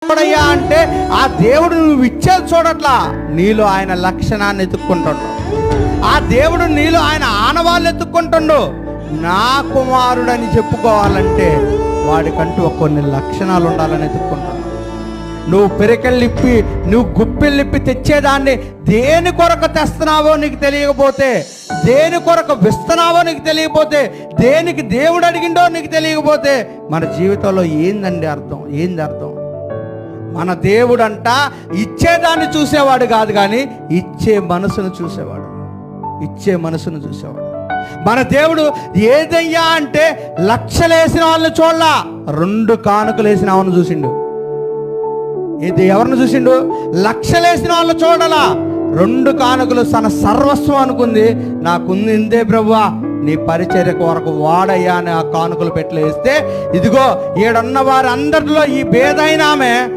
దేవుడయ్యా అంటే ఆ దేవుడు నువ్వు ఇచ్చేది చూడట్లా, నీలో ఆయన లక్షణాన్ని ఎత్తుక్కుంటుండు. ఆ దేవుడు నీలో ఆయన ఆనవాళ్ళు ఎత్తుక్కుంటుండు. నా కుమారుడని చెప్పుకోవాలంటే వాడికంటూ కొన్ని లక్షణాలు ఉండాలని ఎత్తుక్కుంటాడు. నువ్వు పెరికెళ్ళిప్పి నువ్వు గుప్పెళ్ళిప్పి తెచ్చేదాన్ని దేని కొరకు తెస్తున్నావో నీకు తెలియకపోతే, దేని కొరకు విస్తున్నావో నీకు తెలియకపోతే, దేనికి దేవుడు అడిగిండో నీకు తెలియకపోతే మన జీవితంలో ఏందండి అర్థం? ఏంది అర్థం? మన దేవుడు అంట ఇచ్చేదాన్ని చూసేవాడు కాదు, కానీ ఇచ్చే మనసును చూసేవాడు. ఇచ్చే మనసును చూసేవాడు. మన దేవుడు ఏదయ్యా అంటే లక్షలేసిన వాళ్ళని చూడలా, 2 కానుకలు వేసిన వాళ్ళని చూసిండు. ఇది ఎవరిని చూసిండు? లక్షలేసిన వాళ్ళని చూడాలా, 2 కానుకలు తన సర్వస్వం అనుకుంది. నాకుంది ఇందే ప్రభువా, నీ పరిచర్య కొరకు వాడయ్యా అని ఆ కానుకలు పెట్టలేస్తే, ఇదిగో ఈడున్న వారి అందరిలో ఈ భేదైన ఆమె